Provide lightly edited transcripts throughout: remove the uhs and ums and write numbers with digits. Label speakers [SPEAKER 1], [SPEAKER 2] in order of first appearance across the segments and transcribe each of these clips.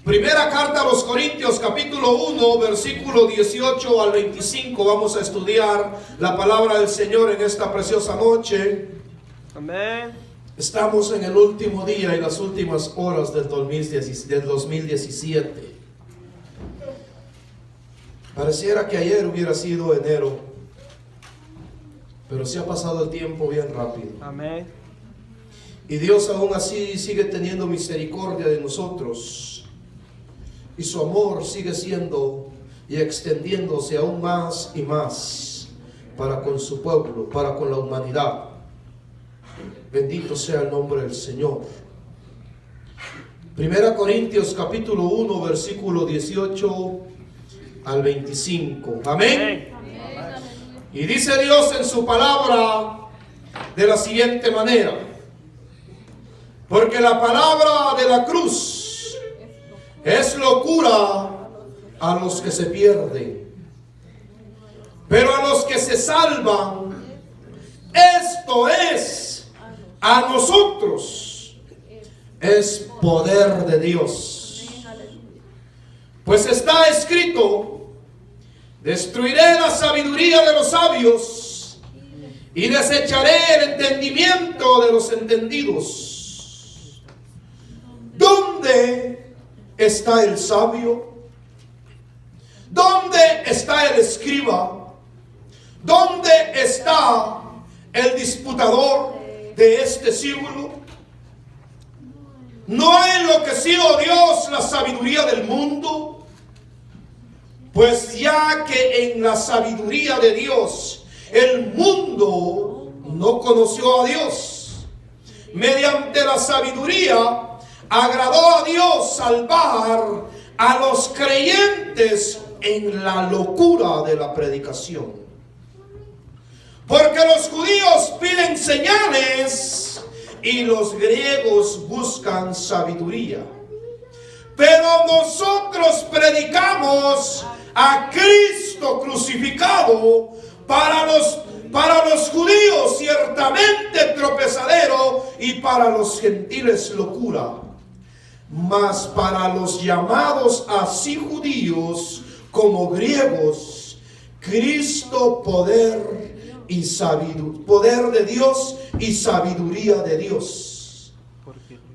[SPEAKER 1] Primera carta a los Corintios, capítulo 1, versículo 18 al 25. Vamos a estudiar la palabra del Señor en esta preciosa noche.
[SPEAKER 2] Amén.
[SPEAKER 1] Estamos en el último día y las últimas horas del 2017. Pareciera que ayer hubiera sido enero, pero se ha pasado el tiempo bien rápido.
[SPEAKER 2] Amén.
[SPEAKER 1] Y Dios aún así sigue teniendo misericordia de nosotros. Y su amor sigue siendo y extendiéndose aún más y más para con su pueblo, para con la humanidad. Bendito sea el nombre del Señor. Primera Corintios capítulo 1, versículo 18 al 25. Amén. Y dice Dios en su palabra de la siguiente manera: porque la palabra de la cruz es locura a los que se pierden, pero a los que se salvan, esto es, a nosotros, es poder de Dios. Pues está escrito: destruiré la sabiduría de los sabios y desecharé el entendimiento de los entendidos. ¿Dónde está el sabio? ¿Dónde está el escriba? ¿Dónde está el disputador de este siglo? ¿No ha enloquecido Dios la sabiduría del mundo? Pues ya que en la sabiduría de Dios el mundo no conoció a Dios, mediante la sabiduría agradó a Dios salvar a los creyentes en la locura de la predicación. Porque los judíos piden señales y los griegos buscan sabiduría. Pero nosotros predicamos a Cristo crucificado, para los judíos ciertamente tropezadero y para los gentiles locura. Mas para los llamados así judíos como griegos, Cristo poder de Dios y sabiduría de Dios.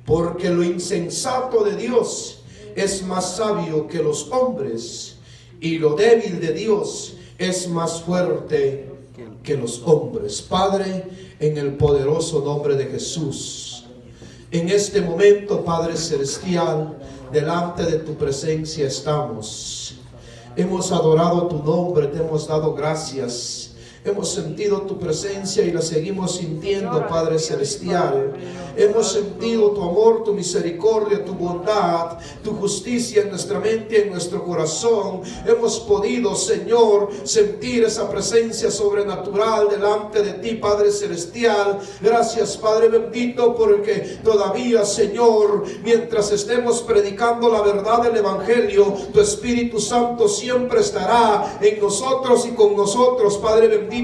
[SPEAKER 1] Porque lo insensato de Dios es más sabio que los hombres, y lo débil de Dios es más fuerte que los hombres. Padre, en el poderoso nombre de Jesús, en este momento, Padre Celestial, delante de tu presencia estamos. Hemos adorado tu nombre, te hemos dado gracias. Hemos sentido tu presencia y la seguimos sintiendo, Padre Celestial. Hemos sentido tu amor, tu misericordia, tu bondad, tu justicia en nuestra mente y en nuestro corazón. Hemos podido, Señor, sentir esa presencia sobrenatural delante de ti, Padre Celestial. Gracias, Padre bendito, porque todavía, Señor, mientras estemos predicando la verdad del Evangelio, tu Espíritu Santo siempre estará en nosotros y con nosotros, Padre bendito.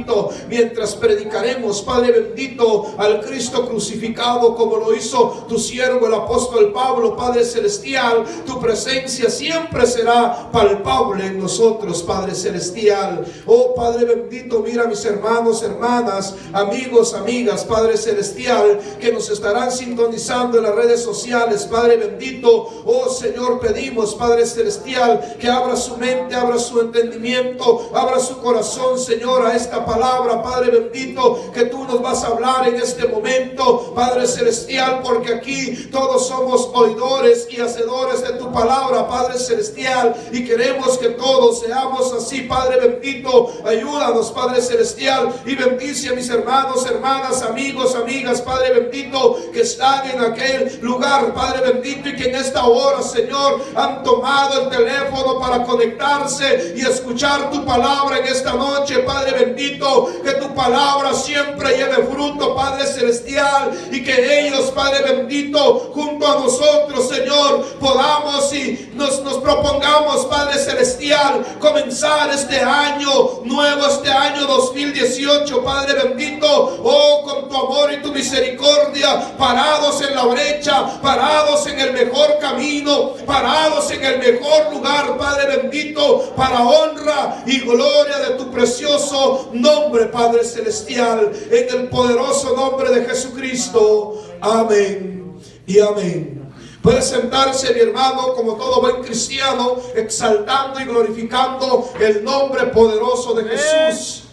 [SPEAKER 1] Mientras predicaremos, Padre bendito, al Cristo crucificado, como lo hizo tu siervo el apóstol Pablo, Padre Celestial, tu presencia siempre será palpable en nosotros, Padre Celestial. Oh Padre bendito, mira a mis hermanos, hermanas, amigos, amigas, Padre Celestial, que nos estarán sintonizando en las redes sociales, Padre bendito. Oh Señor, pedimos, Padre Celestial, que abra su mente, abra su entendimiento, abra su corazón, Señor, a esta palabra, Padre bendito, que tú nos vas a hablar en este momento, Padre Celestial, porque aquí todos somos oidores y hacedores de tu palabra, Padre Celestial, y queremos que todos seamos así, Padre bendito. Ayúdanos, Padre Celestial, y bendice a mis hermanos, hermanas, amigos, amigas, Padre bendito, que están en aquel lugar, Padre bendito, y que en esta hora, Señor, han tomado el teléfono para conectarse y escuchar tu palabra en esta noche, Padre bendito. Que tu palabra siempre lleve fruto, Padre Celestial, y que ellos, Padre bendito, junto a nosotros, Señor, podamos y nos propongamos, Padre Celestial, comenzar este año nuevo, este año 2018, Padre bendito, oh, con tu amor y tu misericordia, parados en la brecha, parados en el mejor camino, parados en el mejor lugar, Padre bendito, para honra y gloria de tu precioso nombre, Padre Celestial, en el poderoso nombre de Jesucristo. Amén y amén. Puede sentarse, mi hermano, como todo buen cristiano, exaltando y glorificando el nombre poderoso de Jesús.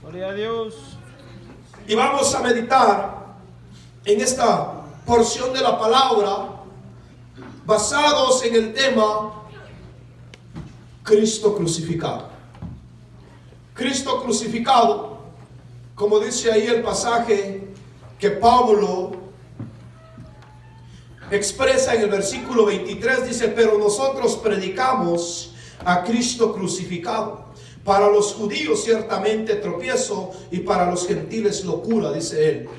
[SPEAKER 2] Gloria a Dios.
[SPEAKER 1] Y vamos a meditar en esta porción de la palabra, basados en el tema Cristo crucificado. Cristo crucificado, como dice ahí el pasaje que Pablo expresa en el versículo 23, dice: pero nosotros predicamos a Cristo crucificado, para los judíos ciertamente tropiezo y para los gentiles locura, dice él,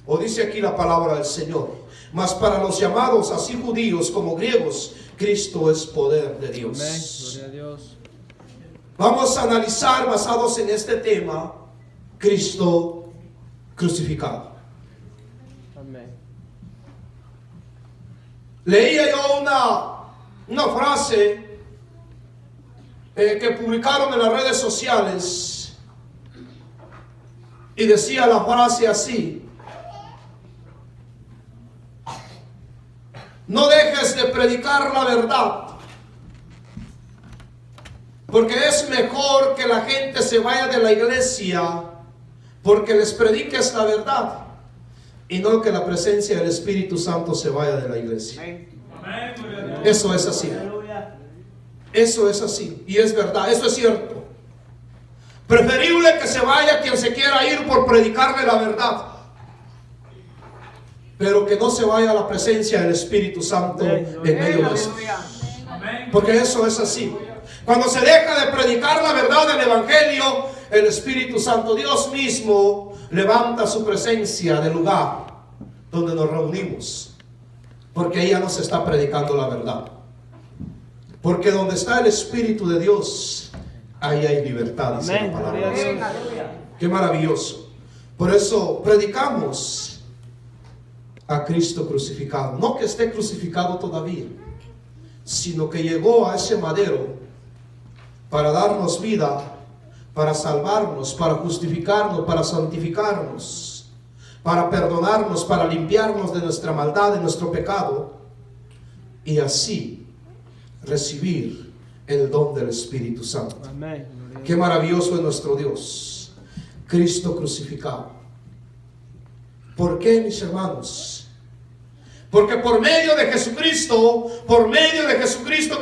[SPEAKER 1] o dice aquí la palabra del Señor, mas para los llamados así judíos como griegos, Cristo es poder de Dios.
[SPEAKER 2] Amén. Gloria a Dios.
[SPEAKER 1] Vamos a analizar, basados en este tema, Cristo crucificado.
[SPEAKER 2] Amén.
[SPEAKER 1] Leía yo una frase que publicaron en las redes sociales y decía la frase así: no dejes de predicar la verdad, porque es mejor que la gente se vaya de la iglesia porque les prediques la verdad, y no que la presencia del Espíritu Santo se vaya de la iglesia. Eso es así. Eso es así. Y es verdad, eso es cierto. Preferible que se vaya quien se quiera ir por predicarle la verdad, pero que no se vaya a la presencia del Espíritu Santo en medio de eso. Porque eso es así. Cuando se deja de predicar la verdad del Evangelio, el Espíritu Santo, Dios mismo, levanta su presencia del lugar donde nos reunimos, porque ella nos está predicando la verdad. Porque donde está el Espíritu de Dios, ahí hay libertad, dice la palabra. Qué maravilloso. Por eso predicamos a Cristo crucificado, no que esté crucificado todavía, sino que llegó a ese madero para darnos vida, para salvarnos, para justificarnos, para santificarnos, para perdonarnos, para limpiarnos de nuestra maldad, de nuestro pecado, y así recibir el don del Espíritu Santo.
[SPEAKER 2] Amén.
[SPEAKER 1] Qué maravilloso es nuestro Dios, Cristo crucificado. ¿Por qué, mis hermanos? Porque por medio de Jesucristo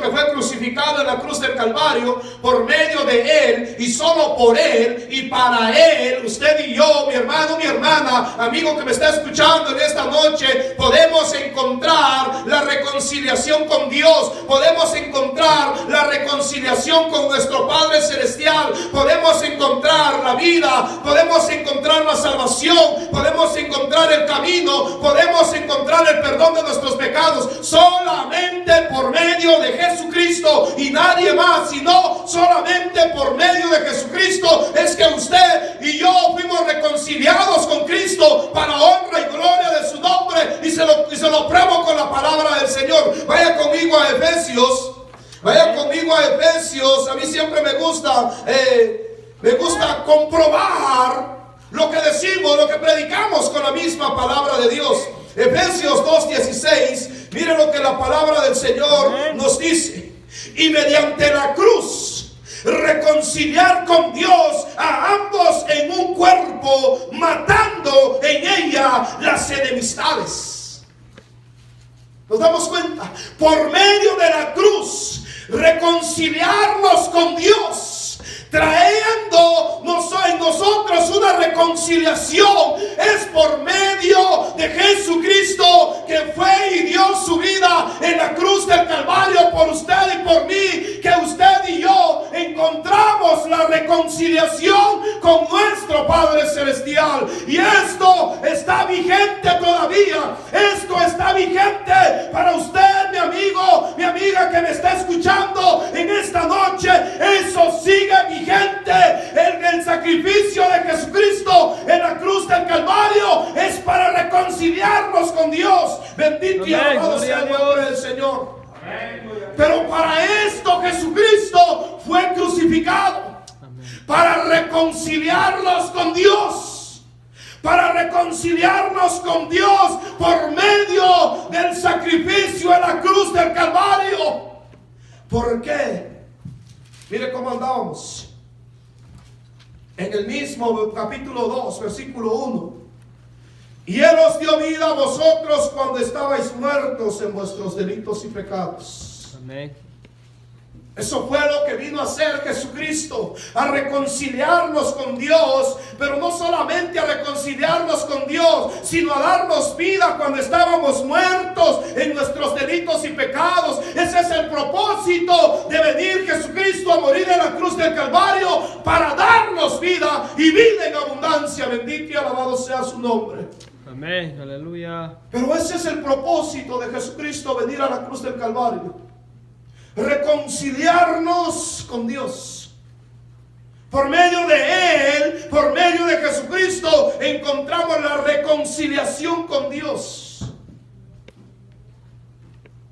[SPEAKER 1] que fue crucificado en la cruz del Calvario, por medio de Él y solo por Él y para Él, usted y yo, mi hermano, mi hermana, amigo que me está escuchando en esta noche, podemos encontrar la reconciliación con Dios, podemos encontrar la reconciliación con nuestro Padre Celestial, podemos encontrar la vida, podemos encontrar la salvación, podemos encontrar el camino, podemos encontrar el perdón de nuestros pecados solamente por medio de Jesucristo y nadie más, sino solamente por medio de Jesucristo es que usted y yo fuimos reconciliados con Cristo para honra y gloria de su nombre, y se lo pruebo con la palabra del Señor. Vaya conmigo a Efesios. Vaya conmigo a Efesios. A mí siempre me gusta comprobar lo que decimos, lo que predicamos con la misma palabra de Dios. Efesios 2:16, mire lo que la palabra del Señor nos dice: y mediante la cruz reconciliar con Dios a ambos en un cuerpo, matando en ella las enemistades. ¿Nos damos cuenta? Por medio de la cruz reconciliarnos con Dios, trayéndonos en nosotros una reconciliación, es por medio de Jesucristo, que fue y dio su vida en la cruz del Calvario por usted y por mí, que usted y yo encontramos la reconciliación con nuestro Padre Celestial. Y esto está vigente todavía, esto Eso está vigente para usted, mi amigo, mi amiga que me está escuchando en esta noche. Eso sigue vigente. El sacrificio de Jesucristo en la cruz del Calvario es para reconciliarnos con Dios. Bendito y
[SPEAKER 2] Amén.
[SPEAKER 1] alabado sea el nombre del Señor. Pero para esto Jesucristo fue crucificado. Para reconciliarnos con Dios. Para reconciliarnos con Dios por medio del sacrificio en la cruz del Calvario. ¿Por qué? Mire cómo andábamos. En el mismo capítulo 2, versículo 1. Y Él os dio vida a vosotros cuando estabais muertos en vuestros delitos y pecados.
[SPEAKER 2] Amén.
[SPEAKER 1] Eso fue lo que vino a hacer Jesucristo, a reconciliarnos con Dios, pero no solamente a reconciliarnos con Dios, sino a darnos vida cuando estábamos muertos en nuestros delitos y pecados. Ese es el propósito de venir Jesucristo a morir en la cruz del Calvario, para darnos vida y vida en abundancia. Bendito y alabado sea su nombre.
[SPEAKER 2] Amén. Aleluya.
[SPEAKER 1] Pero ese es el propósito de Jesucristo, venir a la cruz del Calvario. Reconciliarnos con Dios. Por medio de Él, por medio de Jesucristo, encontramos la reconciliación con Dios.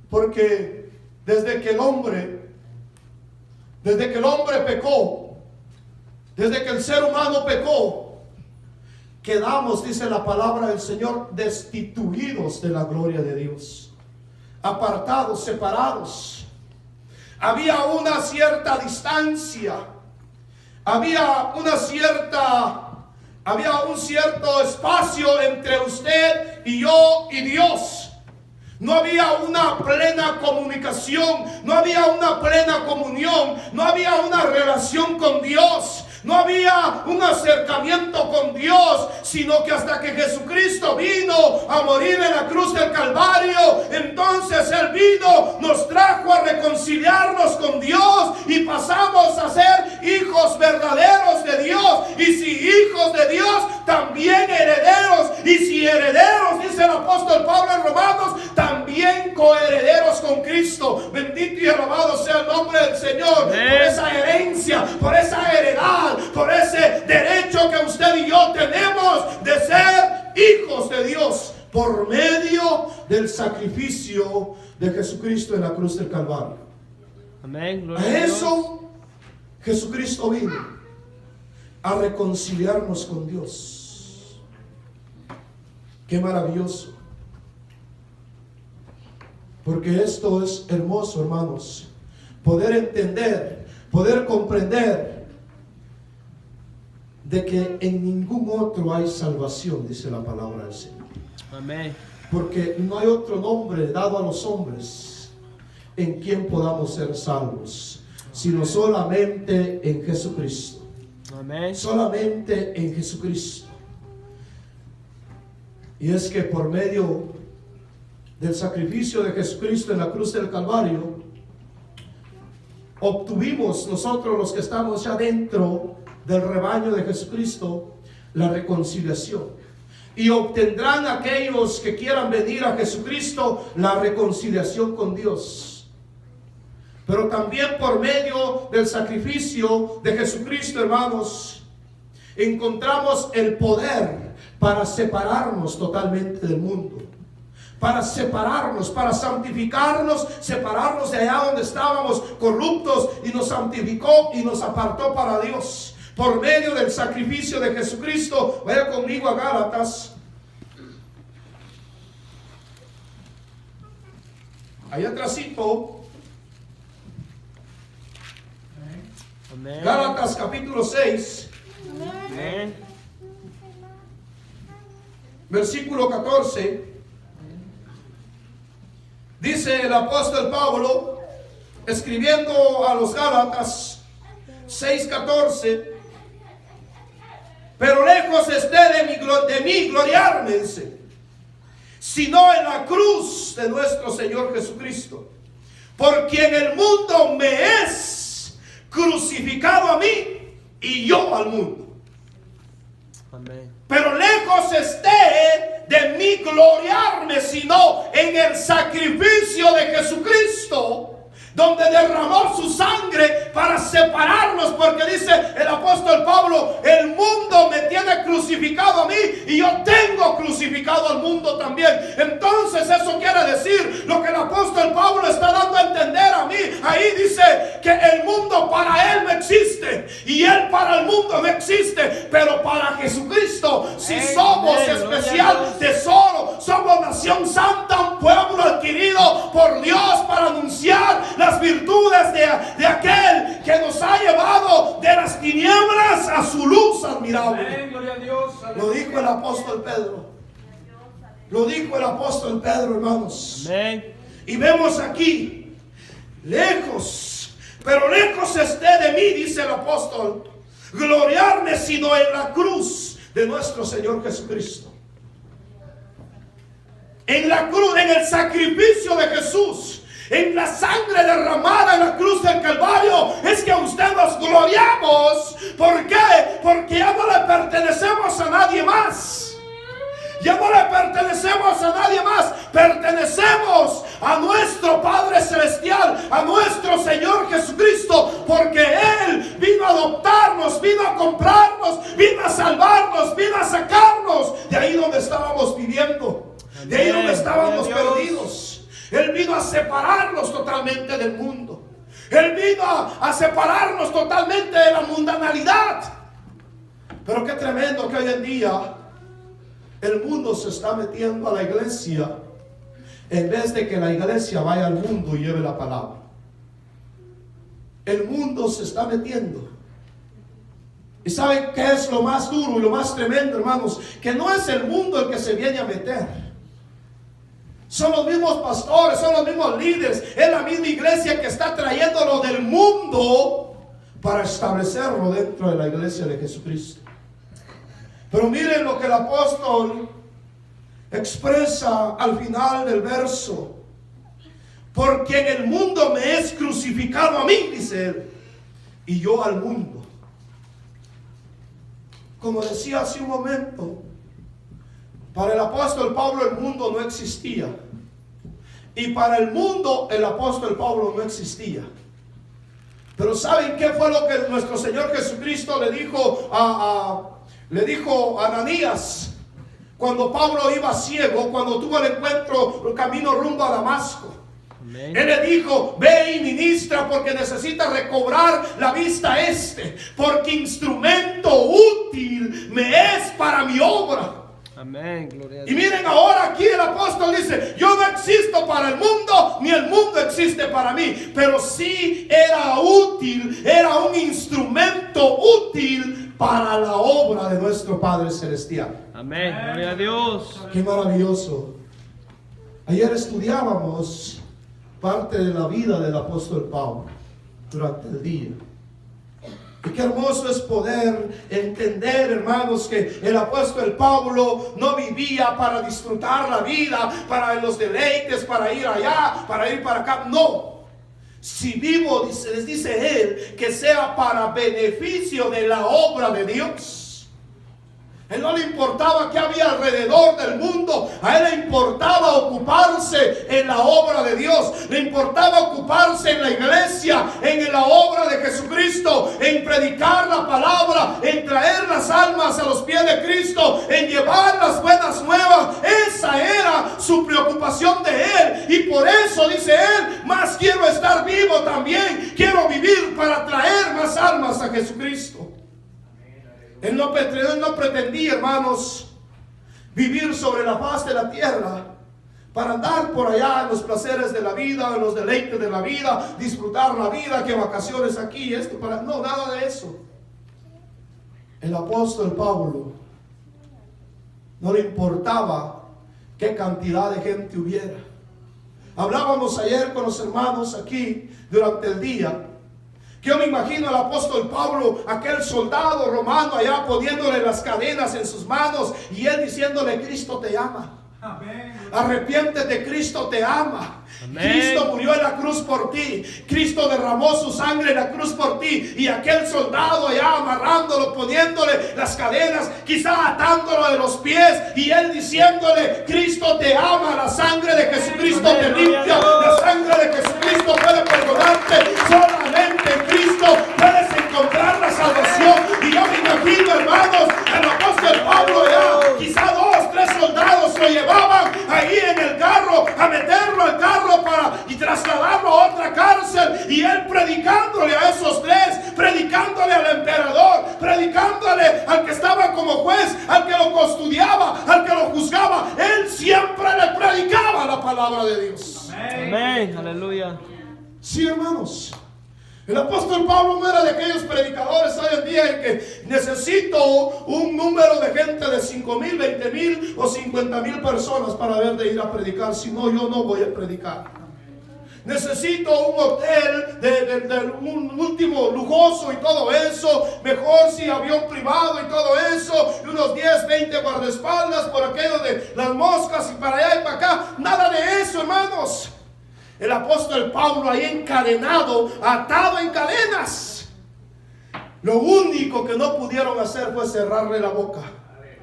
[SPEAKER 1] Porque desde que el hombre pecó, desde que el ser humano pecó, quedamos, dice la palabra del Señor, destituidos de la gloria de Dios, apartados, separados. Había una cierta distancia, había un cierto espacio entre usted y yo y Dios. No había una plena comunicación, no había una plena comunión, no había una relación con Dios. No había un acercamiento con Dios, sino que hasta que Jesucristo vino a morir en la cruz del Calvario, entonces Él vino, nos trajo a reconciliarnos con Dios y pasamos a ser hijos verdaderos de Dios. Y si hijos de Dios, también herederos. Y si herederos, dice el apóstol Pablo en Romanos, también coherederos con Cristo. Bendito y alabado sea el nombre del Señor. Por esa herencia, por esa heredad, por ese derecho que usted y yo tenemos de ser hijos de Dios por medio del sacrificio de Jesucristo en la cruz del Calvario.
[SPEAKER 2] Amén.
[SPEAKER 1] A eso Jesucristo vino, a reconciliarnos con Dios. Qué maravilloso. Porque esto es hermoso, hermanos. Poder entender, poder comprender de que en ningún otro hay salvación, dice la palabra del Señor.
[SPEAKER 2] Amén.
[SPEAKER 1] Porque no hay otro nombre dado a los hombres en quien podamos ser salvos, sino solamente en Jesucristo.
[SPEAKER 2] Amén.
[SPEAKER 1] Solamente en Jesucristo. Y es que por medio del sacrificio de Jesucristo en la cruz del Calvario, obtuvimos nosotros, los que estamos ya dentro del rebaño de Jesucristo, la reconciliación. Y obtendrán aquellos que quieran venir a Jesucristo la reconciliación con Dios. Pero también por medio del sacrificio de Jesucristo, hermanos, encontramos el poder para separarnos totalmente del mundo. Para separarnos, para santificarnos, separarnos de allá donde estábamos corruptos, y nos santificó y nos apartó para Dios. Por medio del sacrificio de Jesucristo. Vaya conmigo a Gálatas. Allá atrásito.
[SPEAKER 2] Amén.
[SPEAKER 1] Gálatas capítulo 6.
[SPEAKER 2] Amén.
[SPEAKER 1] Versículo 14. Dice el apóstol Pablo, escribiendo a los Gálatas 6:14. Pero lejos esté de mí gloriarme, dice, sino en la cruz de nuestro Señor Jesucristo, por quien el mundo me es crucificado a mí y yo al mundo.
[SPEAKER 2] Amén.
[SPEAKER 1] Pero lejos esté de mí gloriarme, sino en el sacrificio de Jesucristo, donde derramó su sangre para separarnos, porque dice el apóstol Pablo, el mundo me tiene crucificado a mí y yo tengo crucificado al mundo también. Entonces eso quiere decir lo que el apóstol Pablo está dando a entender a mí. Ahí dice que el mundo para él no existe y él para el mundo no existe, pero para Jesucristo sí somos especial tesoro, somos nación santa, un pueblo adquirido por Dios para anunciar las virtudes de aquel que nos ha llevado de las tinieblas a su luz admirable.
[SPEAKER 3] Amén, gloria a Dios.
[SPEAKER 1] Lo dijo el apóstol Pedro. Lo dijo el apóstol Pedro, hermanos.
[SPEAKER 2] Amén.
[SPEAKER 1] Y vemos aquí, lejos, pero lejos esté de mí, dice el apóstol, gloriarme sino en la cruz de nuestro Señor Jesucristo. En la cruz, en el sacrificio de Jesús, en la sangre derramada en la cruz del Calvario, es que usted nos gloriamos. ¿Por qué? Porque ya no le pertenecemos a nadie más. Ya no le pertenecemos a nadie más. Pertenecemos a nuestro Padre Celestial, a nuestro Señor Jesucristo, porque Él vino a adoptarnos, vino a comprarnos, vino a salvarnos, vino a sacarnos de ahí donde estábamos viviendo, de ahí donde estábamos perdidos. Él vino a separarnos totalmente del mundo. Él vino a separarnos totalmente de la mundanalidad. Pero qué tremendo que hoy en día el mundo se está metiendo a la iglesia en vez de que la iglesia vaya al mundo y lleve la palabra. El mundo se está metiendo. ¿Y saben qué es lo más duro y lo más tremendo, hermanos? Que no es el mundo el que se viene a meter. Son los mismos pastores, son los mismos líderes, es la misma iglesia que está trayéndolo del mundo para establecerlo dentro de la iglesia de Jesucristo. Pero miren lo que el apóstol expresa al final del verso. Porque en el mundo me es crucificado a mí, dice él, y yo al mundo. Como decía hace un momento, para el apóstol Pablo el mundo no existía. Y para el mundo el apóstol Pablo no existía. Pero ¿saben qué fue lo que nuestro Señor Jesucristo le dijo a Ananías cuando Pablo iba ciego, cuando tuvo el encuentro, el camino rumbo a Damasco? Amén. Él le dijo, ve y ministra porque necesita recobrar la vista porque instrumento útil me es para mi obra.
[SPEAKER 2] Amén, gloria a Dios.
[SPEAKER 1] Y miren ahora aquí el apóstol dice, yo no existo para el mundo, ni el mundo existe para mí, pero sí era útil, era un instrumento útil para la obra de nuestro Padre Celestial.
[SPEAKER 2] Amén, gloria a Dios.
[SPEAKER 1] Qué maravilloso. Ayer estudiábamos parte de la vida del apóstol Pablo durante el día. Y qué hermoso es poder entender, hermanos, que el apóstol Pablo no vivía para disfrutar la vida, para los deleites, para ir allá, para ir para acá. No. Si vivo, les dice él, que sea para beneficio de la obra de Dios. A él no le importaba qué había alrededor del mundo. A él le importaba ocuparse en la obra de Dios. Le importaba ocuparse en la iglesia, en la obra de Jesucristo, en predicar la palabra, en traer las almas a los pies de Cristo, en llevar las buenas nuevas. Esa era su preocupación de él. Y por eso dice él, más quiero estar vivo también. Quiero vivir para traer más almas a Jesucristo. Él no pretendía, hermanos, vivir sobre la faz de la tierra para andar por allá en los placeres de la vida, en los deleites de la vida, disfrutar la vida, que vacaciones aquí, no, nada de eso. El apóstol Pablo no le importaba qué cantidad de gente hubiera. Hablábamos ayer con los hermanos aquí durante el día. Yo me imagino al apóstol Pablo, aquel soldado romano allá poniéndole las cadenas en sus manos y él diciéndole, Cristo te ama. Arrepiéntete, Cristo te ama.
[SPEAKER 2] Amén.
[SPEAKER 1] Cristo murió en la cruz por ti. Cristo derramó su sangre en la cruz por ti. Y aquel soldado allá amarrándolo, poniéndole las cadenas, quizá atándolo de los pies, y él diciéndole: Cristo te ama, la sangre de Jesucristo te limpia, la sangre de Jesucristo puede perdonarte. Solamente en Cristo puedes encontrar la salvación. Y yo me imagino, hermanos, el apóstol Pablo allá, quizá 2, 3 soldados lo llevaban ahí en el carro, a meterlo al carro y trasladarlo a otra cárcel, y él predicándole a esos 3, predicándole al emperador, predicándole al que estaba como juez, al que lo custodiaba, al que lo juzgaba. Él siempre le predicaba la palabra de Dios.
[SPEAKER 2] Amén. Aleluya.
[SPEAKER 1] Sí, hermanos. El apóstol Pablo no era de aquellos predicadores hoy en día en que necesito un número de gente de 5,000, 20,000 o 50,000 personas para ver de ir a predicar. Si no, yo no voy a predicar. Necesito un hotel de un último lujoso y todo eso. Mejor si avión privado y todo eso. Y unos 10, 20 guardaespaldas por aquello de las moscas y para allá y para acá. Nada de eso, hermanos. El apóstol Pablo ahí encadenado, atado en cadenas. Lo único que no pudieron hacer fue cerrarle la boca.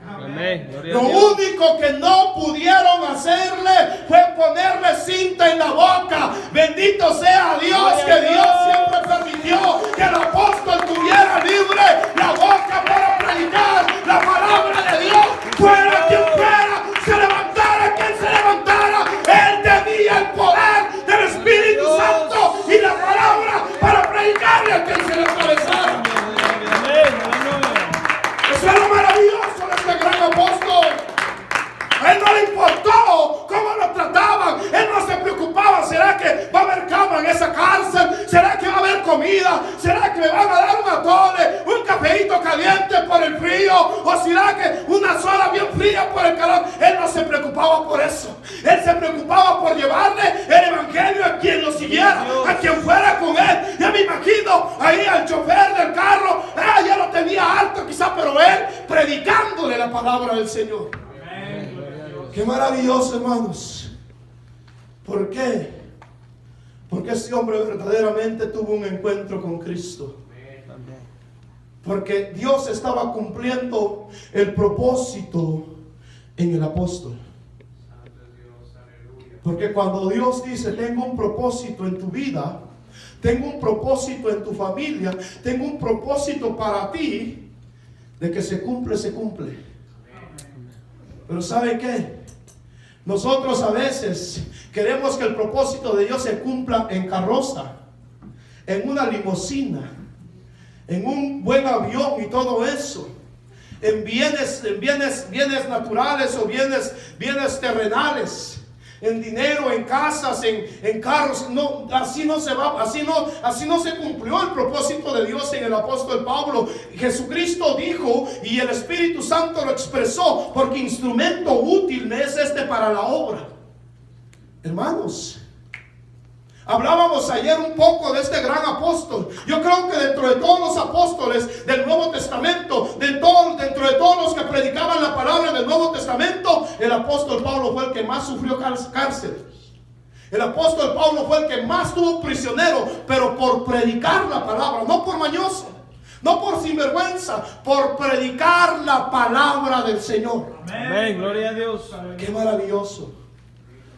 [SPEAKER 2] Amén. Gloria
[SPEAKER 1] Lo
[SPEAKER 2] a Dios.
[SPEAKER 1] único que no pudieron hacerle fue ponerle cinta en la boca. Bendito sea Dios, que Dios siempre permitió que el apóstol tuviera libre la boca para predicar la palabra de Dios. Fuera quien fuera, se levantara quien se levantara, él tenía el poder del Espíritu Santo y la palabra para predicarle a quien se le atravesara. Eso es lo maravilloso de este gran apóstol. A él no le importó cómo lo trataban. Él no se preocupaba. ¿Será que va a haber cama en esa cárcel? ¿Será que va a haber comida? ¿Será que me van a dar un atole, un cafecito caliente por el frío? ¿O será que una soda bien fría por el calor? Él no se preocupaba por eso. Él se preocupaba por llevarle el evangelio a quien lo siguiera, a quien fuera con él. Ya me imagino ahí al chofer del carro. Ya lo tenía harto quizá, pero él predicándole la palabra del Señor. Qué maravilloso, hermanos. ¿Por qué? Porque este hombre verdaderamente tuvo un encuentro con Cristo. Porque Dios estaba cumpliendo el propósito en el apóstol. Porque cuando Dios dice: tengo un propósito en tu vida, tengo un propósito en tu familia, tengo un propósito para ti, de que se cumple, se cumple. Pero ¿sabe qué? Nosotros a veces queremos que el propósito de Dios se cumpla en carroza, en una limusina, en un buen avión y todo eso, en bienes naturales o bienes terrenales, en dinero, en casas, en carros. No, así no se cumplió el propósito de Dios en el apóstol Pablo. Jesucristo dijo, y el Espíritu Santo lo expresó: porque instrumento útil me es este para la obra. Hermanos, hablábamos ayer un poco de este gran apóstol. Yo creo que dentro de todos los apóstoles del Nuevo Testamento, dentro de todos los que predicaban la palabra del Nuevo Testamento, el apóstol Pablo fue el que más sufrió cárcel. El apóstol Pablo fue el que más tuvo prisionero, pero por predicar la palabra, no por mañoso, no por sinvergüenza, por predicar la palabra del Señor.
[SPEAKER 2] Amén. Gloria a Dios.
[SPEAKER 1] Qué maravilloso.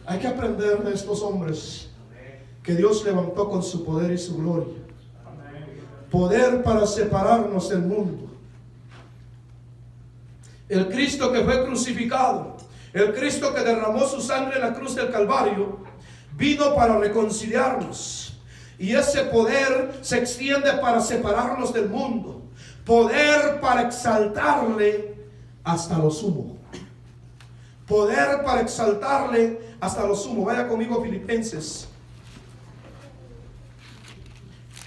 [SPEAKER 1] Hay que aprender de estos hombres que Dios levantó con su poder y su gloria. Poder para separarnos del mundo. El Cristo que fue crucificado, el Cristo que derramó su sangre en la cruz del Calvario, vino para reconciliarnos. Y ese poder se extiende para separarnos del mundo. Poder para exaltarle hasta lo sumo. Poder para exaltarle hasta lo sumo. Vaya conmigo a Filipenses.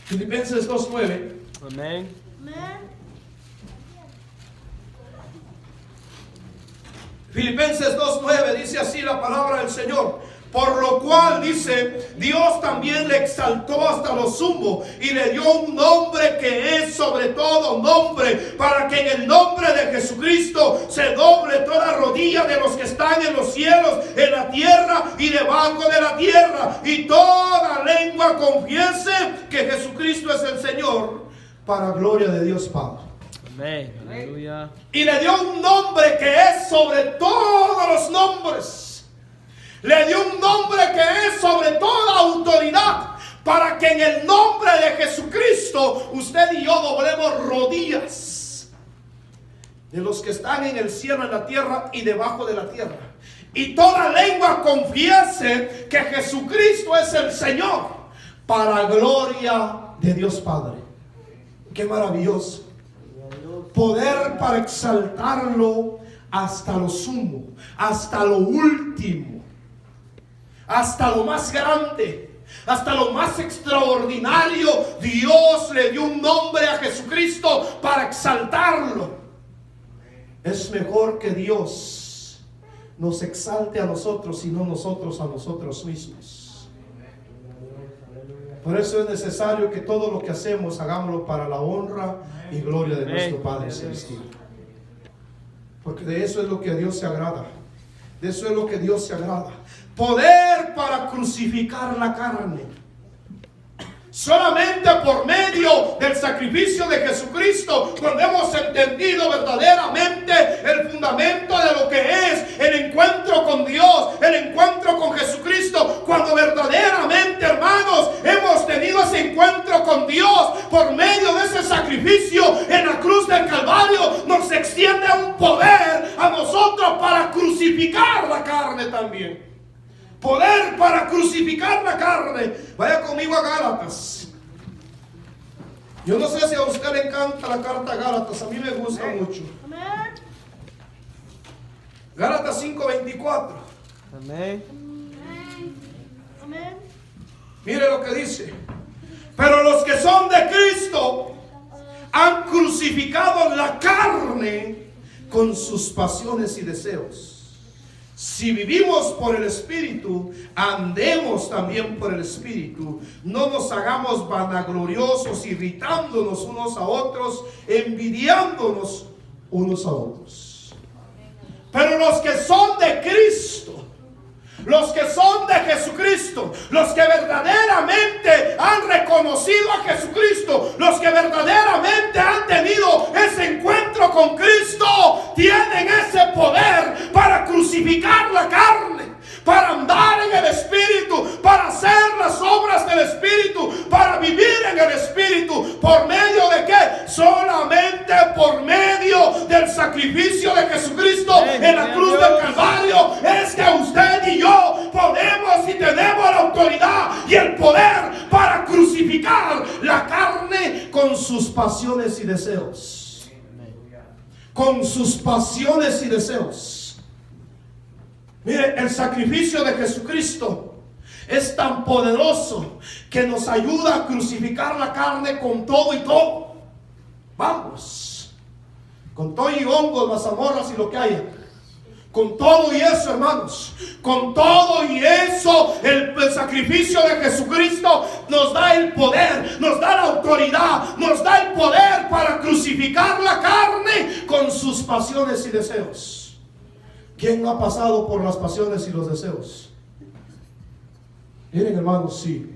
[SPEAKER 1] Filipenses 2:9.
[SPEAKER 2] Amén.
[SPEAKER 1] Filipenses 2:9 dice así la palabra del Señor: Por lo cual, dice, Dios también le exaltó hasta lo sumo y le dio un nombre que es sobre todo nombre, para que en el nombre de Jesucristo se doble toda rodilla de los que están en los cielos, en la tierra y debajo de la tierra, y toda lengua confiese que Jesucristo es el Señor, para gloria de Dios Padre.
[SPEAKER 2] Amén. Aleluya.
[SPEAKER 1] Y le dio un nombre que es sobre todos los nombres. Le dio un nombre que es sobre toda autoridad, para que en el nombre de Jesucristo usted y yo doblemos rodillas de los que están en el cielo, en la tierra y debajo de la tierra, y toda lengua confiese que Jesucristo es el Señor, para gloria de Dios Padre. Qué maravilloso poder para exaltarlo hasta lo sumo, hasta lo último, hasta lo más grande, hasta lo más extraordinario. Dios le dio un nombre a Jesucristo para exaltarlo. Es mejor que Dios nos exalte a nosotros y no nosotros a nosotros mismos. Por eso es necesario que todo lo que hacemos hagámoslo para la honra y gloria de nuestro Padre Celestial. Porque de eso es lo que a Dios se agrada. De eso es lo que Dios se agrada. Poder para crucificar la carne. Solamente por medio del sacrificio de Jesucristo, cuando hemos entendido verdaderamente el fundamento de lo que es el encuentro con Dios, el encuentro con Jesucristo, cuando verdaderamente, hermanos, hemos tenido ese encuentro con Dios por medio de ese sacrificio en la cruz del Calvario, nos extiende un poder a nosotros para crucificar la carne también. Poder para crucificar la carne. Vaya conmigo a Gálatas. Yo no sé si a usted le encanta la carta a Gálatas. A mí me gusta mucho. Gálatas 5:24.
[SPEAKER 2] Amén.
[SPEAKER 1] Mire lo que dice. Pero los que son de Cristo han crucificado la carne con sus pasiones y deseos. Si vivimos por el Espíritu, andemos también por el Espíritu. No nos hagamos vanagloriosos, irritándonos unos a otros, envidiándonos unos a otros. Pero los que son de Cristo, los que son de Jesucristo, los que verdaderamente han reconocido a Jesucristo, los que verdaderamente han tenido ese encuentro con Cristo, tienen ese poder para crucificar la carne, para andar en el Espíritu, para hacer las obras del Espíritu, para vivir en el Espíritu. ¿Por medio de qué? Solamente por medio del sacrificio de Jesucristo en la cruz del Calvario es que usted y yo podemos y tenemos la autoridad y el poder para crucificar la carne con sus pasiones y deseos. Con sus pasiones y deseos. Mire, el sacrificio de Jesucristo es tan poderoso que nos ayuda a crucificar la carne con todo y todo. Vamos, con todo y hongos, mazamorras y lo que haya. Con todo y eso, hermanos, con todo y eso, el sacrificio de Jesucristo nos da el poder, nos da la autoridad, nos da el poder para crucificar la carne con sus pasiones y deseos. ¿Quién no ha pasado por las pasiones y los deseos? Miren, hermanos, sí.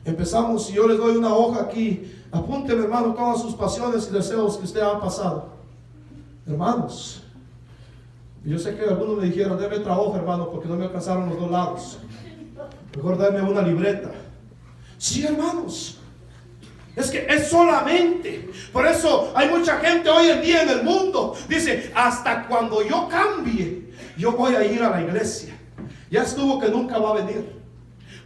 [SPEAKER 1] Empezamos, si yo les doy una hoja aquí, apúnteme, hermano, todas sus pasiones y deseos que usted ha pasado. Hermanos, yo sé que algunos me dijeron, deme otra hoja, hermano, porque no me alcanzaron los dos lados. Mejor dame una libreta. Sí, hermanos. Es que es solamente. Por eso hay mucha gente hoy en día en el mundo. Dice, hasta cuando yo cambie, yo voy a ir a la iglesia. Ya estuvo que nunca va a venir.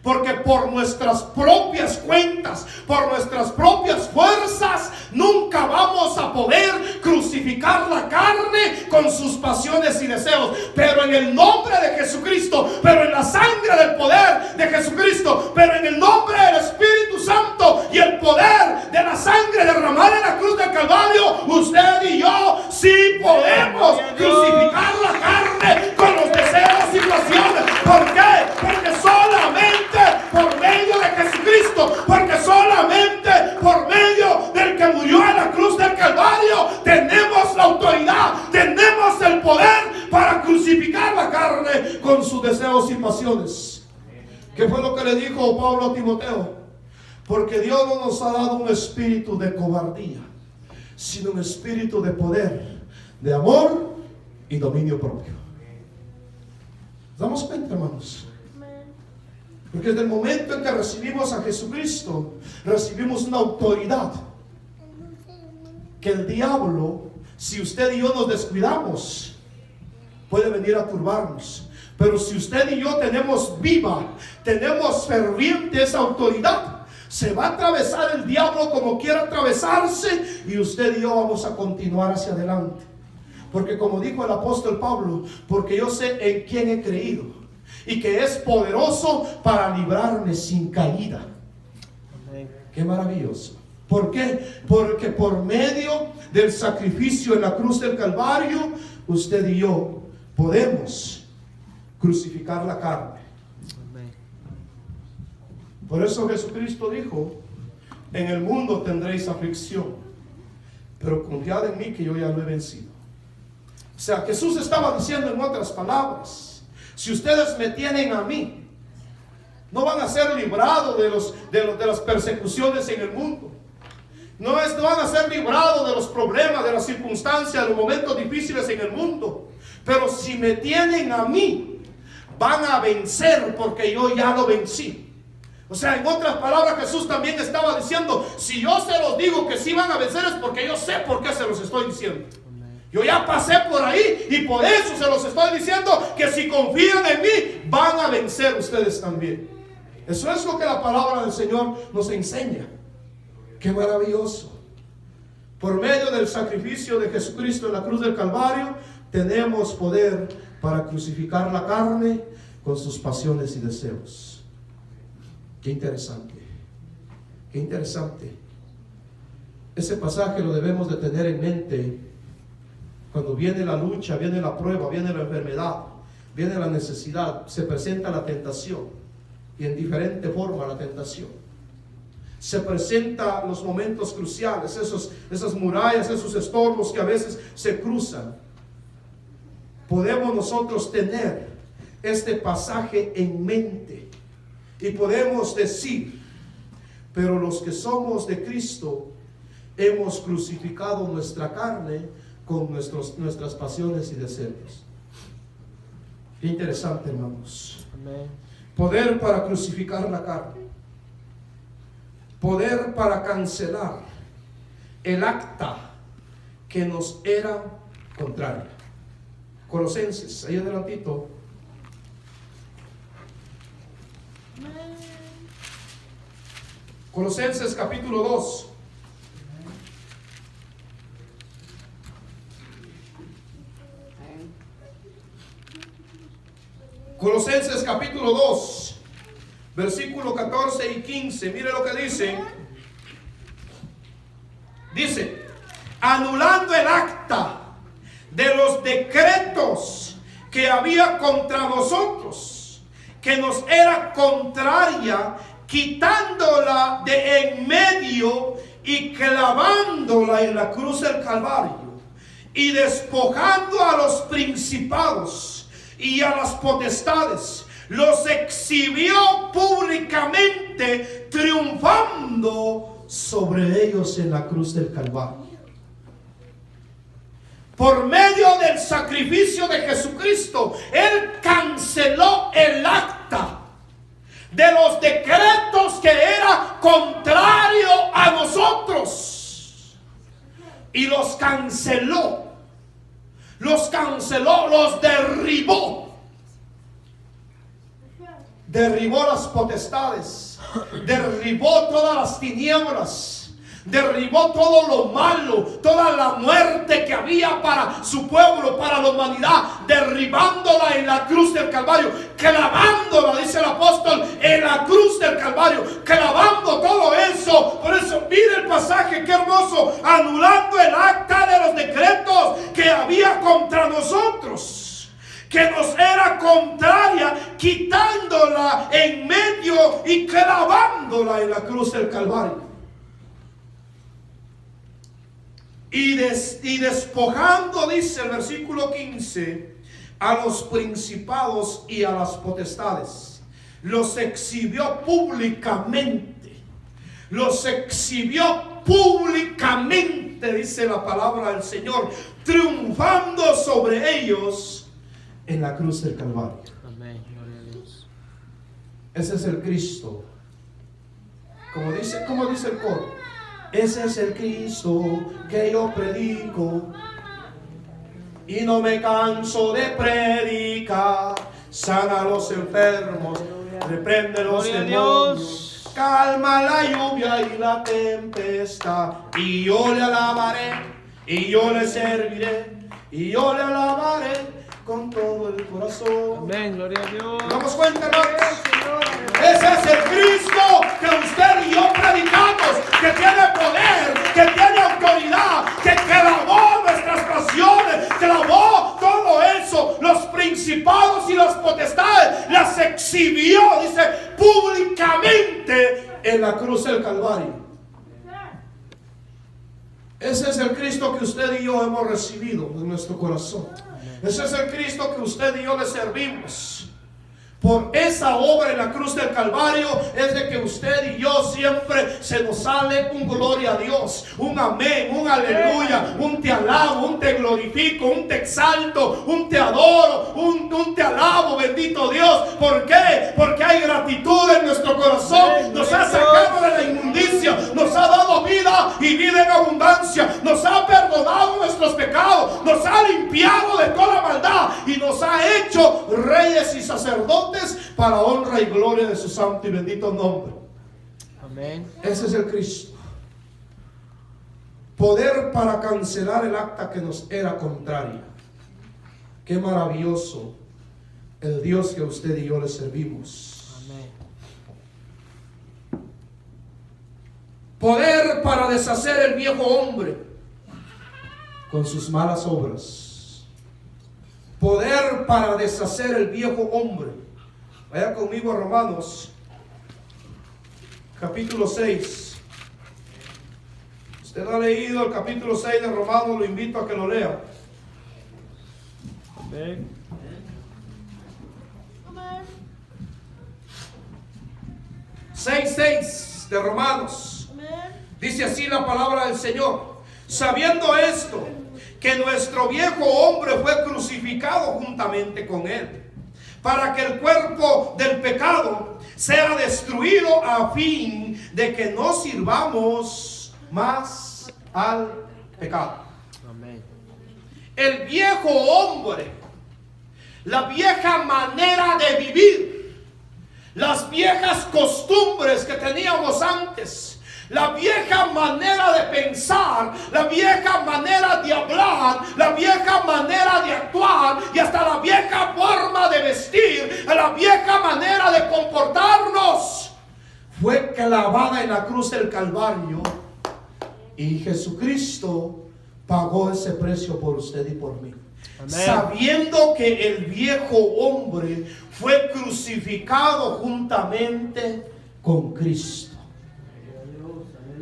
[SPEAKER 1] Porque por nuestras propias cuentas, por nuestras propias fuerzas, nunca vamos a poder crucificar la carne con sus pasiones y deseos. Pero en el nombre de Jesucristo, pero en la sangre del poder de Jesucristo, pero en el nombre del Espíritu Santo y el poder de la sangre derramada en la cruz del Calvario, usted y yo sí podemos crucificar la carne con los deseos y pasiones. ¿Por qué? Porque somos Jesucristo, porque solamente por medio del que murió en la cruz del Calvario tenemos la autoridad, tenemos el poder para crucificar la carne con sus deseos y pasiones. ¿Qué fue lo que le dijo Pablo a Timoteo? Porque Dios no nos ha dado un espíritu de cobardía, sino un espíritu de poder, de amor y dominio propio. ¿Nos damos cuenta, hermanos? Porque desde el momento en que recibimos a Jesucristo, recibimos una autoridad que el diablo, si usted y yo nos descuidamos, puede venir a turbarnos. Pero si usted y yo tenemos viva, tenemos ferviente esa autoridad, se va a atravesar el diablo como quiera atravesarse, y usted y yo vamos a continuar hacia adelante. Porque como dijo el apóstol Pablo, porque yo sé en quién he creído y que es poderoso para librarme sin caída. Amén. Qué maravilloso. ¿Por qué? Porque por medio del sacrificio en la cruz del Calvario, usted y yo podemos crucificar la carne. Amén. Por eso Jesucristo dijo: en el mundo tendréis aflicción, pero confiad en mí que yo ya lo he vencido. O sea, Jesús estaba diciendo en otras palabras: si ustedes me tienen a mí, no van a ser librados de las persecuciones en el mundo. No van a ser librados de los problemas, de las circunstancias, de los momentos difíciles en el mundo. Pero si me tienen a mí, van a vencer, porque yo ya lo vencí. O sea, en otras palabras, Jesús también estaba diciendo: si yo se los digo que sí van a vencer, es porque yo sé por qué se los estoy diciendo. Yo ya pasé por ahí y por eso se los estoy diciendo, que si confían en mí, van a vencer ustedes también. Eso es lo que la palabra del Señor nos enseña. Qué maravilloso. Por medio del sacrificio de Jesucristo en la cruz del Calvario, tenemos poder para crucificar la carne con sus pasiones y deseos. Qué interesante. Qué interesante. Ese pasaje lo debemos de tener en mente cuando viene la lucha, viene la prueba, viene la enfermedad, viene la necesidad, se presenta la tentación, y en diferente forma la tentación. Se presentan los momentos cruciales, esas murallas, esos estorbos que a veces se cruzan. Podemos nosotros tener este pasaje en mente y podemos decir: pero los que somos de Cristo hemos crucificado nuestra carne con nuestras pasiones y deseos. Qué interesante, hermanos. Amén. Poder para crucificar la carne, poder para cancelar el acta que nos era contraria. Colosenses, ahí adelantito. Colosenses capítulo 2. Colosenses capítulo 2, versículo 14 y 15. Mire lo que dice. Dice: anulando el acta de los decretos que había contra nosotros, que nos era contraria, quitándola de en medio y clavándola en la cruz del Calvario, y despojando a los principados y a las potestades, los exhibió públicamente, triunfando sobre ellos en la cruz del Calvario. Por medio del sacrificio de Jesucristo, Él canceló el acta de los decretos que era contrario a nosotros, y los canceló, los derribó. Derribó las potestades, derribó todas las tinieblas, derribó todo lo malo, toda la muerte que había para su pueblo, para la humanidad, derribándola en la cruz del Calvario, clavándola, dice el apóstol, en la cruz del Calvario, clavando todo eso. Por eso mire el pasaje, qué hermoso: anulando el acta de los decretos que había contra nosotros, que nos era contraria, quitándola en medio y clavándola en la cruz del Calvario. Y despojando, dice el versículo 15, a los principados y a las potestades. Los exhibió públicamente. Los exhibió públicamente, dice la palabra del Señor, triunfando sobre ellos en la cruz del Calvario.
[SPEAKER 2] Amén. Gloria a Dios.
[SPEAKER 1] Ese es el Cristo. Como dice el coro. Ese es el Cristo que yo predico y no me canso de predicar. Sana a los enfermos, reprende a los demonios, calma la lluvia y la tempestad. Y yo le alabaré, y yo le serviré, y yo le alabaré con todo el corazón.
[SPEAKER 2] Amén. Gloria a Dios.
[SPEAKER 1] ¿Nos damos cuenta, hermanos? Ese es el Cristo que usted y yo predicamos, que tiene poder, que tiene autoridad, que clavó nuestras pasiones, clavó todo eso, los principados y las potestades, las exhibió, dice, públicamente en la cruz del Calvario. Ese es el Cristo que usted y yo hemos recibido en nuestro corazón. Ese es el Cristo que usted y yo le servimos. Por esa obra en la cruz del Calvario es de que usted y yo siempre se nos sale un gloria a Dios, un amén, un aleluya, un te alabo, un te glorifico, un te exalto, un te adoro, un te alabo, bendito Dios. ¿Por qué? Porque hay gratitud en nuestro corazón. Nos ha sacado de la inmundicia, nos ha dado vida y vida en abundancia, nos ha perdonado nuestros pecados, nos ha limpiado de toda maldad y nos ha hecho reyes y sacerdotes para honra y gloria de su santo y bendito nombre.
[SPEAKER 2] Amén.
[SPEAKER 1] Ese es el Cristo. Poder para cancelar el acta que nos era contraria. Qué maravilloso el Dios que usted y yo le servimos.
[SPEAKER 2] Amén.
[SPEAKER 1] Poder para deshacer el viejo hombre con sus malas obras. Poder para deshacer el viejo hombre. Vaya conmigo a Romanos, capítulo 6. Usted no ha leído el capítulo 6 de Romanos, lo invito a que lo lea.
[SPEAKER 2] Amén.
[SPEAKER 1] 6:6 de Romanos. Dice así la palabra del Señor. Sabiendo esto, que nuestro viejo hombre fue crucificado juntamente con él, para que el cuerpo del pecado sea destruido, a fin de que no sirvamos más al pecado.
[SPEAKER 2] Amén.
[SPEAKER 1] El viejo hombre, la vieja manera de vivir, las viejas costumbres que teníamos antes, la vieja manera de pensar, la vieja manera de hablar, la vieja manera de actuar y hasta la vieja forma de vestir, la vieja manera de comportarnos, fue clavada en la cruz del Calvario y Jesucristo pagó ese precio por usted y por mí. Amén. Sabiendo que el viejo hombre fue crucificado juntamente con Cristo.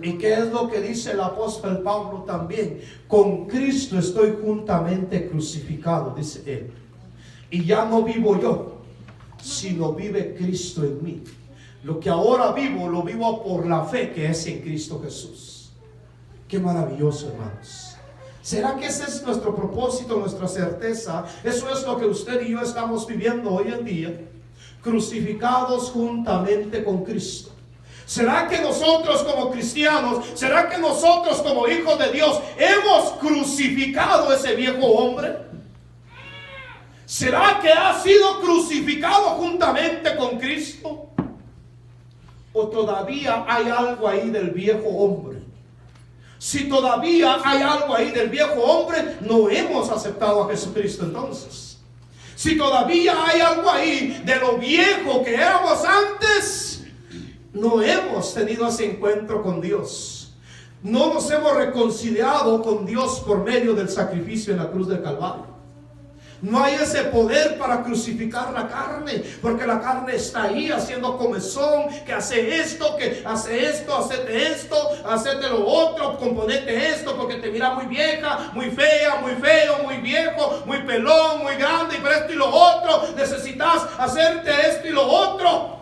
[SPEAKER 1] ¿Y qué es lo que dice el apóstol Pablo también? Con Cristo estoy juntamente crucificado, dice él. Y ya no vivo yo, sino vive Cristo en mí. Lo que ahora vivo, lo vivo por la fe que es en Cristo Jesús. Qué maravilloso, hermanos. ¿Será que ese es nuestro propósito, nuestra certeza? Eso es lo que usted y yo estamos viviendo hoy en día, crucificados juntamente con Cristo. ¿Será que nosotros como cristianos, será que nosotros como hijos de Dios hemos crucificado ese viejo hombre? ¿Será que ha sido crucificado juntamente con Cristo? ¿O todavía hay algo ahí del viejo hombre? Si todavía hay algo ahí del viejo hombre, no hemos aceptado a Jesucristo entonces. Si todavía hay algo ahí de lo viejo que éramos antes, no hemos tenido ese encuentro con Dios. No nos hemos reconciliado con Dios por medio del sacrificio en la cruz del Calvario. No hay ese poder para crucificar la carne, porque la carne está ahí haciendo comezón, que hace esto, hacete esto, hacete lo otro, componete esto, porque te mira muy vieja, muy fea, muy feo, muy viejo, muy pelón, muy grande, y por esto y lo otro, necesitas hacerte esto y lo otro.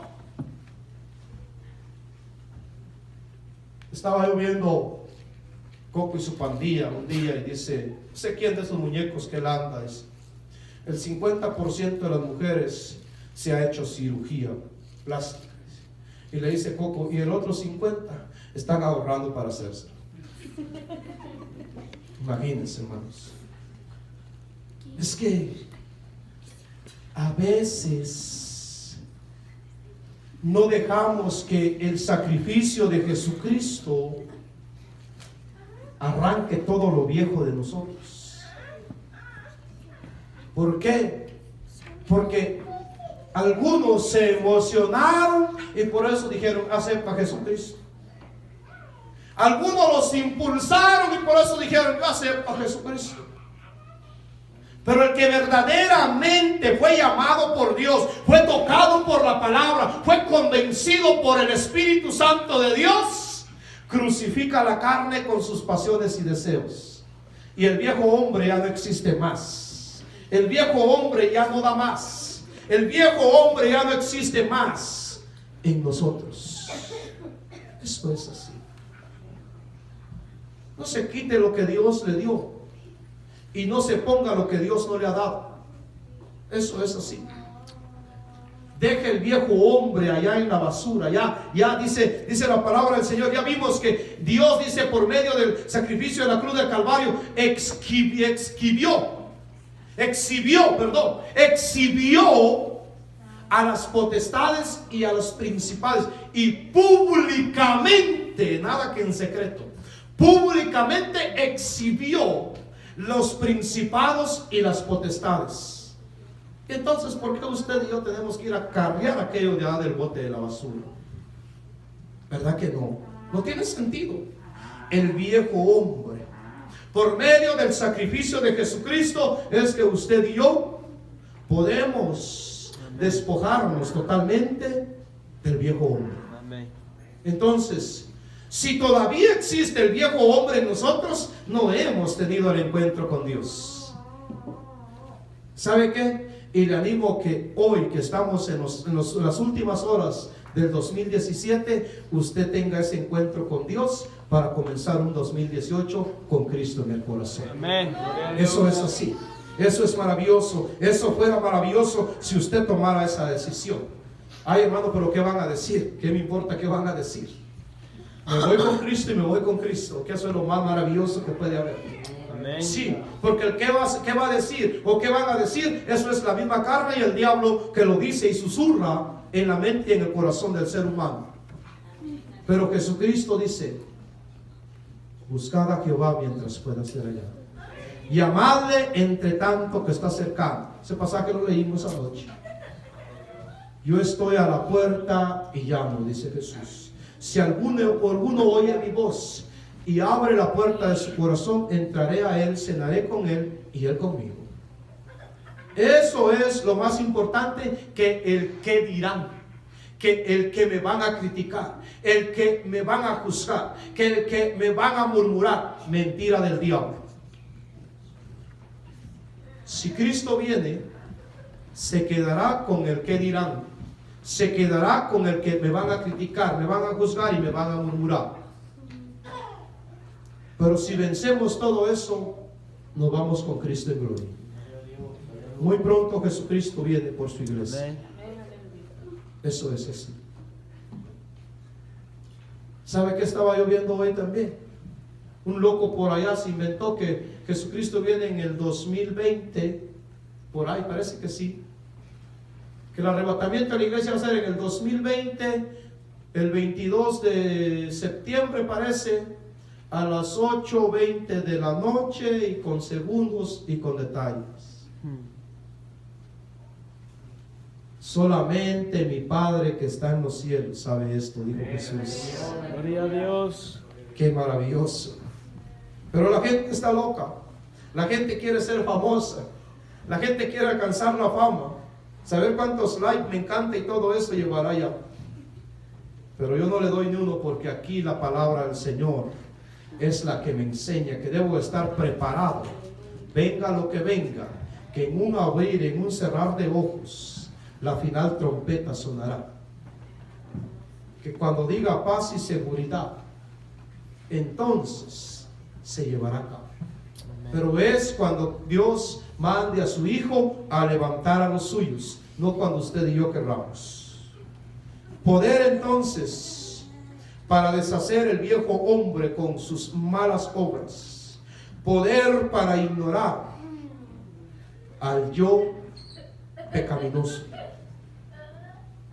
[SPEAKER 1] Estaba yo viendo Coco y su pandilla un día y dice, no sé quién de esos muñecos que él anda, dice, el 50% de las mujeres se ha hecho cirugía plástica. Y le dice Coco, y el otro 50% están ahorrando para hacerse. Imagínense, hermanos. Es que a veces no dejamos que el sacrificio de Jesucristo arranque todo lo viejo de nosotros. ¿Por qué? Porque algunos se emocionaron y por eso dijeron, acepta a Jesucristo. Algunos los impulsaron y por eso dijeron, yo acepto a Jesucristo. Pero el que verdaderamente fue llamado por Dios, fue tocado por la palabra, fue convencido por el Espíritu Santo de Dios, crucifica la carne con sus pasiones y deseos. Y el viejo hombre ya no existe más. El viejo hombre ya no da más. El viejo hombre ya no existe más en nosotros. Esto es así. No se quite lo que Dios le dio y no se ponga lo que Dios no le ha dado. Eso es así. Deje el viejo hombre allá en la basura. Ya dice la palabra del Señor. Ya vimos que Dios dice por medio del sacrificio de la cruz del Calvario exhibió a las potestades y a los principales, y públicamente, nada que en secreto, públicamente exhibió los principados y las potestades. Entonces, ¿por qué usted y yo tenemos que ir a cargar aquello de allá del bote de la basura? ¿Verdad que no? No tiene sentido. El viejo hombre, por medio del sacrificio de Jesucristo, es que usted y yo podemos despojarnos totalmente del viejo hombre. Entonces, si todavía existe el viejo hombre en nosotros, no hemos tenido el encuentro con Dios. ¿Sabe qué? Y le animo que hoy, que estamos en las últimas horas del 2017, usted tenga ese encuentro con Dios para comenzar un 2018 con Cristo en el corazón.
[SPEAKER 2] Amén.
[SPEAKER 1] Eso es así. Eso es maravilloso. Eso fuera maravilloso si usted tomara esa decisión. Ay, hermano, pero ¿qué van a decir? ¿Qué me importa qué van a decir? Me voy con Cristo y me voy con Cristo, que eso es lo más maravilloso que puede haber.
[SPEAKER 2] Amén.
[SPEAKER 1] Sí, porque el qué va a decir o qué van a decir, eso es la misma carne y el diablo que lo dice y susurra en la mente y en el corazón del ser humano. Pero Jesucristo dice, buscad a Jehová mientras pueda ser hallado, llamadle entre tanto que está cercano. Ese pasaje lo leímos anoche. Yo estoy a la puerta y llamo, dice Jesús. Si alguno oye mi voz y abre la puerta de su corazón, entraré a él, cenaré con él y él conmigo. Eso es lo más importante que el que dirán, que el que me van a criticar, el que me van a juzgar, que el que me van a murmurar. Mentira del diablo. Si Cristo viene, se quedará con el que dirán, se quedará con el que me van a criticar, me van a juzgar y me van a murmurar. Pero si vencemos todo eso, nos vamos con Cristo en gloria. Muy pronto Jesucristo viene por su iglesia. Eso es así. ¿Sabe qué estaba yo viendo hoy también? Un loco por allá se inventó que Jesucristo viene en el 2020, por ahí parece que sí, que el arrebatamiento de la iglesia va a ser en el 2020, el 22 de septiembre parece, a las 8:20 de la noche y con segundos y con detalles. Solamente mi Padre que está en los cielos sabe esto, dijo Jesús.
[SPEAKER 2] Gloria a Dios.
[SPEAKER 1] Qué maravilloso. Pero la gente está loca. La gente quiere ser famosa. La gente quiere alcanzar la fama, saber cuántos likes, me encanta y todo eso llevará allá. Pero yo no le doy ni uno, porque aquí la palabra del Señor es la que me enseña que debo estar preparado, venga lo que venga, que en un abrir, en un cerrar de ojos, la final trompeta sonará. Que cuando diga paz y seguridad, entonces se llevará a cabo. Pero es cuando Dios mande a su Hijo a levantar a los suyos, no cuando usted y yo querramos. Poder entonces para deshacer el viejo hombre con sus malas obras. Poder para ignorar al yo pecaminoso.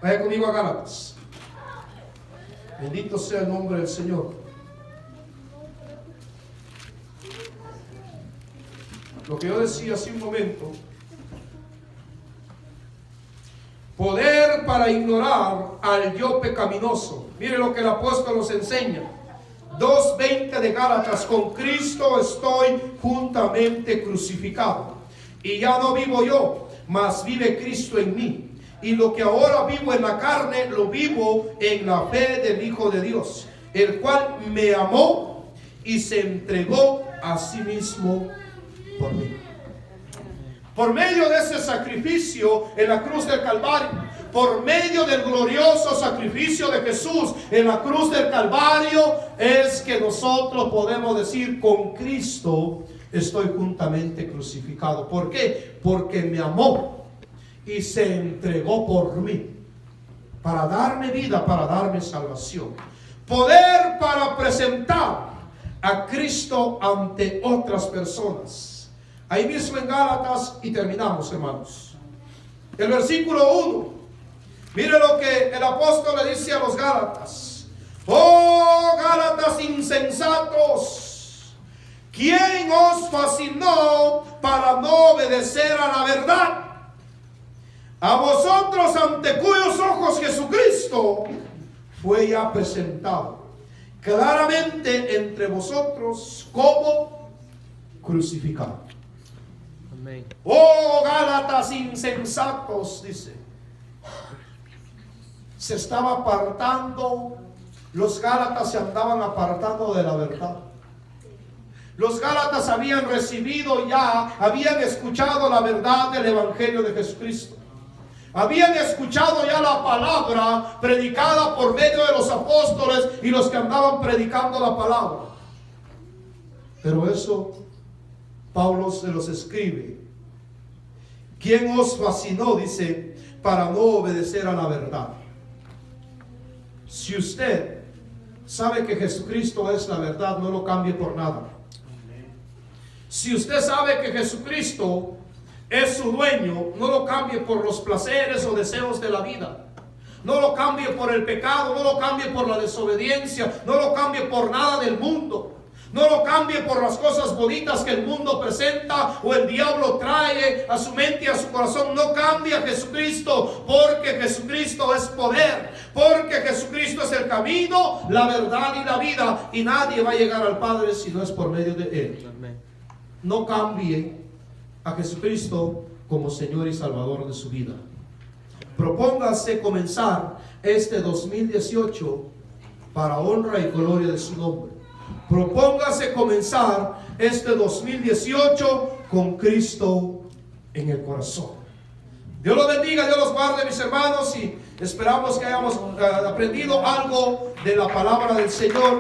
[SPEAKER 1] Vaya conmigo a Gálatas. Bendito sea el nombre del Señor. Lo que yo decía hace un momento. Poder para ignorar al yo pecaminoso. Mire lo que el apóstol nos enseña. 2:20 de Gálatas. Con Cristo estoy juntamente crucificado. Y ya no vivo yo, mas vive Cristo en mí. Y lo que ahora vivo en la carne, lo vivo en la fe del Hijo de Dios, el cual me amó y se entregó a sí mismo por mí. Por medio de ese sacrificio en la cruz del Calvario, por medio del glorioso sacrificio de Jesús en la cruz del Calvario, es que nosotros podemos decir: con Cristo estoy juntamente crucificado. ¿Por qué? Porque me amó y se entregó por mí, para darme vida, para darme salvación. Poder para presentar a Cristo ante otras personas. Ahí mismo en Gálatas, y terminamos, hermanos. El versículo 1. Mire lo que el apóstol le dice a los Gálatas. Oh Gálatas insensatos, ¿quién os fascinó para no obedecer a la verdad? A vosotros, ante cuyos ojos Jesucristo fue ya presentado claramente entre vosotros como crucificado.
[SPEAKER 2] Amén.
[SPEAKER 1] Oh Gálatas insensatos, dice. Se estaba apartando, los Gálatas se andaban apartando de la verdad. Los Gálatas habían recibido ya, habían escuchado la verdad del Evangelio de Jesucristo. Habían escuchado ya la palabra predicada por medio de los apóstoles y los que andaban predicando la palabra. Pero eso Pablo se los escribe. ¿Quién os fascinó? Dice, para no obedecer a la verdad. Si usted sabe que Jesucristo es la verdad, no lo cambie por nada. Si usted sabe que Jesucristo es su dueño, no lo cambie por los placeres o deseos de la vida. No lo cambie por el pecado, no lo cambie por la desobediencia, no lo cambie por nada del mundo. No lo cambie por las cosas bonitas que el mundo presenta o el diablo trae a su mente y a su corazón. No cambie a Jesucristo, porque Jesucristo es poder, porque Jesucristo es el camino, la verdad y la vida, y nadie va a llegar al Padre si no es por medio de Él. No cambie a Jesucristo como Señor y Salvador de su vida. Propóngase comenzar este 2018 para honra y gloria de su nombre. Propóngase comenzar este 2018 con Cristo en el corazón. Dios los bendiga, Dios los guarde, mis hermanos, y esperamos que hayamos aprendido algo de la palabra del Señor.